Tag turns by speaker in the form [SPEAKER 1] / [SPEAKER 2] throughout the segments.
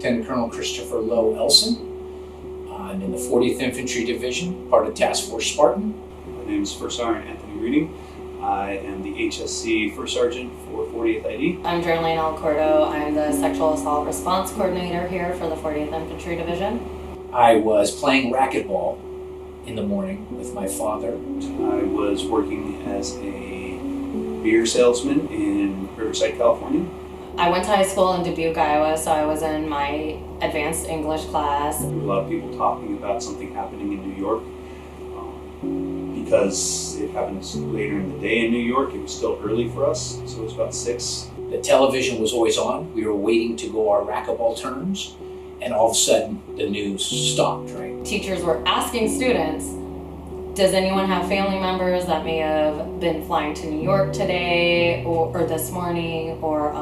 [SPEAKER 1] Lieutenant Colonel Christopher C.Elson. I'm in the 40th Infantry Division, part of Task Force Spartan.
[SPEAKER 2] My name is First Sergeant A.Reading. I am the HSC First Sergeant for 40th ID.
[SPEAKER 3] I'm G.Alcordo. I'm the Sexual Assault Response Coordinator here for the 40th Infantry Division.
[SPEAKER 1] I was playing racquetball in the morning with my father.
[SPEAKER 2] I was working as a beer salesman in Riverside, California.
[SPEAKER 3] I went to high school in Dubuque, Iowa, so I was in my advanced English class.
[SPEAKER 2] There were a lot of people talking about something happening in New York. Because it happens later in the day in New York, it was still early for us, so it was about 6.
[SPEAKER 1] The television was always on. We were waiting to go our racquetball turns, and all of a sudden the news stopped, right?
[SPEAKER 3] Teachers were asking students, does anyone have family members that may have been flying to New York today or this morning, or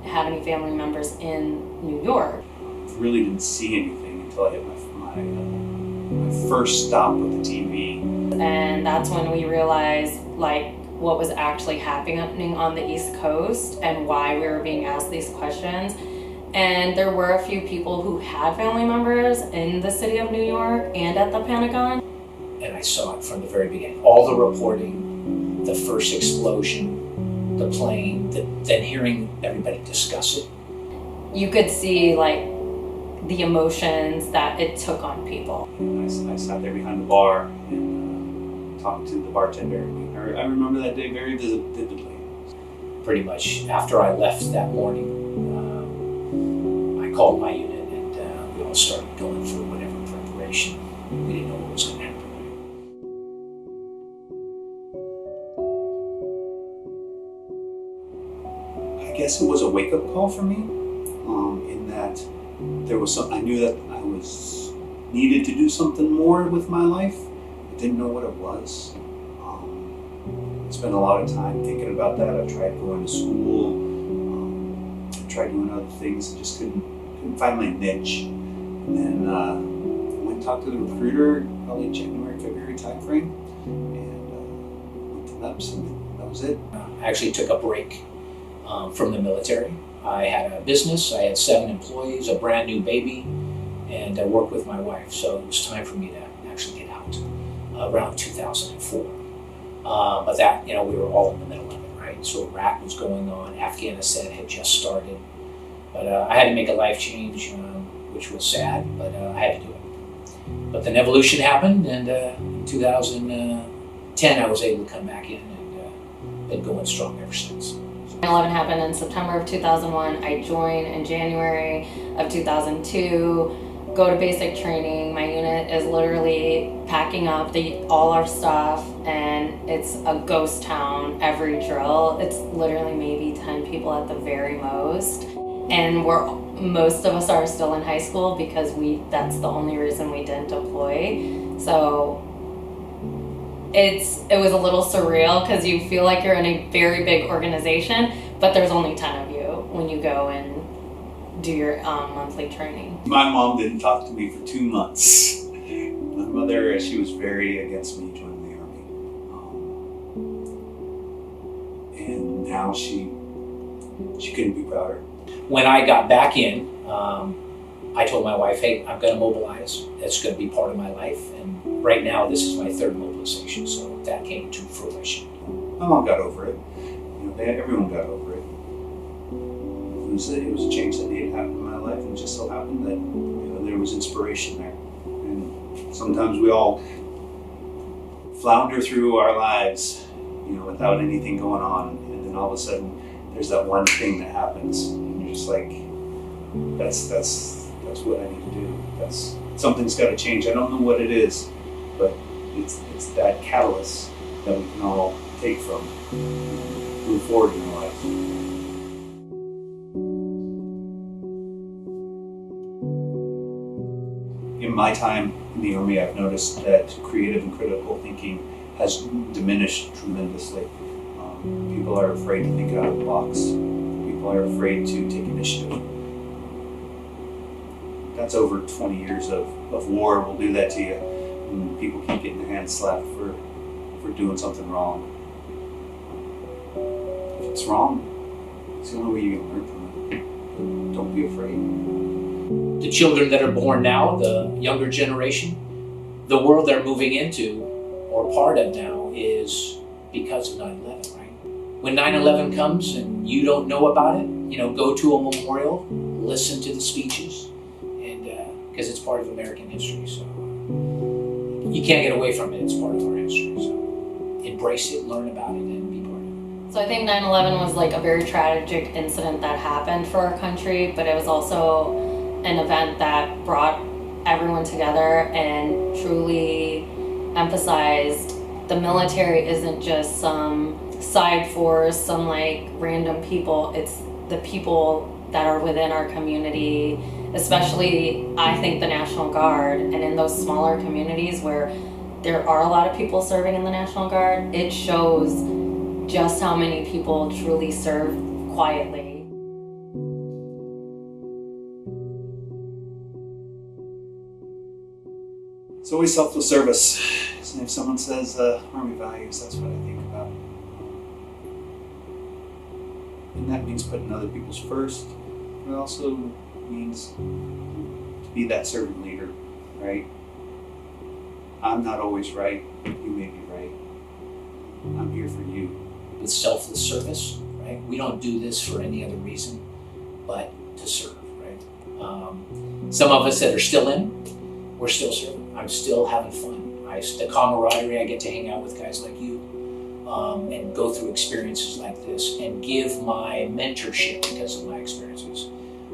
[SPEAKER 3] have any family members in New York?
[SPEAKER 2] I really didn't see anything until I hit my first stop with the TV.
[SPEAKER 3] And that's when we realized what was actually happening on the East Coast and why we were being asked these questions. And there were a few people who had family members in the city of New York and at the Pentagon.
[SPEAKER 1] And I saw it from the very beginning. All the reporting, the first explosion, the plane, then hearing everybody discuss it.
[SPEAKER 3] You could see the emotions that it took on people.
[SPEAKER 2] I sat there behind the bar and talked to the bartender. I remember that day very vividly.
[SPEAKER 1] Pretty much after I left that morning, I called my unit and we all started going through whatever preparation. We didn't know what was going to happen.
[SPEAKER 2] I guess it was a wake-up call for me, in that there was I knew that I needed to do something more with my life. I didn't know what it was. I spent a lot of time thinking about that. I tried going to school, I tried doing other things, and just couldn't find my niche. And then I went and talked to the recruiter, probably January, February timeframe, and went to NUPS, and that was it.
[SPEAKER 1] I actually took a break from the military. I had a business, I had 7 employees, a brand new baby, and I worked with my wife, so it was time for me to actually get out around 2004. But that, we were all in the middle of it, right? So Iraq was going on, Afghanistan had just started, but I had to make a life change, which was sad, but I had to do it. But then evolution happened, and in 2010 I was able to come back in and been going strong ever since.
[SPEAKER 3] 9/11 happened in September of 2001. I joined in January of 2002, go to basic training. My unit is literally packing up all our stuff, and it's a ghost town every drill. It's literally maybe 10 people at the very most. And most of us are still in high school because that's the only reason we didn't deploy. So it was a little surreal because you feel like you're in a very big organization, but there's only 10 of you when you go and do your monthly training.
[SPEAKER 2] My mom didn't talk to me for 2 months. My mother, she was very against me joining the Army. And now she couldn't be prouder.
[SPEAKER 1] When I got back in, I told my wife, hey, I'm going to mobilize. That's going to be part of my life. And right now, this is my 3rd mobilization, so that came to fruition.
[SPEAKER 2] My mom got over it. Everyone got over it. It was a change that needed to happen in my life, and it just so happened that there was inspiration there. And sometimes we all flounder through our lives, without anything going on, and then all of a sudden there's that one thing that happens, and you're just like, that's what I need to do. Something's got to change. I don't know what it is, but it's that catalyst that we can all take from, move forward in our life. In my time in the Army, I've noticed that creative and critical thinking has diminished tremendously. People are afraid to think out of the box. People are afraid to take initiative. That's over 20 years of war will do that to you. And people keep getting their hands slapped for doing something wrong. If it's wrong, it's the only way you can learn from it. Don't be afraid.
[SPEAKER 1] The children that are born now, the younger generation, the world they're moving into or part of now is because of 9/11, right? When 9/11 comes and you don't know about it, go to a memorial, listen to the speeches, and because it's part of American history, so you can't get away from it. It's part of our history, so embrace it, learn about it, and be part of it.
[SPEAKER 3] So I think 9/11 was like a very tragic incident that happened for our country, but it was also an event that brought everyone together and truly emphasized the military isn't just some side force, some like random people. It's the people that are within our community, especially I think the National Guard, and in those smaller communities where there are a lot of people serving in the National Guard, it shows just how many people truly serve quietly.
[SPEAKER 2] It's always selfless service. If someone says Army values, that's what I think about. And that means putting other people's first. It also means to be that servant leader, right? I'm not always right. You may be right. I'm here for you.
[SPEAKER 1] It's selfless service, right? We don't do this for any other reason but to serve, right? Some of us that are still in, we're still serving. I'm still having fun. The camaraderie, I get to hang out with guys like you and go through experiences like this and give my mentorship because of my experiences.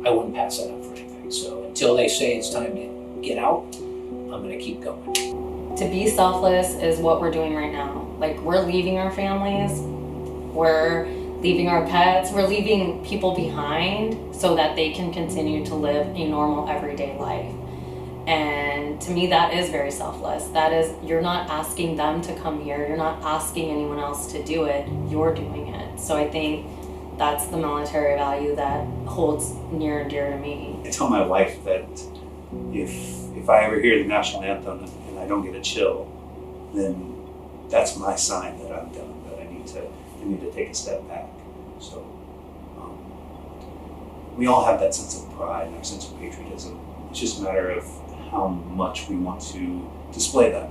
[SPEAKER 1] I wouldn't pass that up for anything. So until they say it's time to get out, I'm going to keep going.
[SPEAKER 3] To be selfless is what we're doing right now. Like, we're leaving our families, we're leaving our pets, we're leaving people behind so that they can continue to live a normal everyday life. And to me, that is very selfless. That is, you're not asking them to come here. You're not asking anyone else to do it. You're doing it. So I think that's the military value that holds near and dear to me.
[SPEAKER 2] I tell my wife that if I ever hear the national anthem and I don't get a chill, then that's my sign that I'm done. That I need to take a step back. So we all have that sense of pride and our sense of patriotism. It's just a matter of how much we want to display that.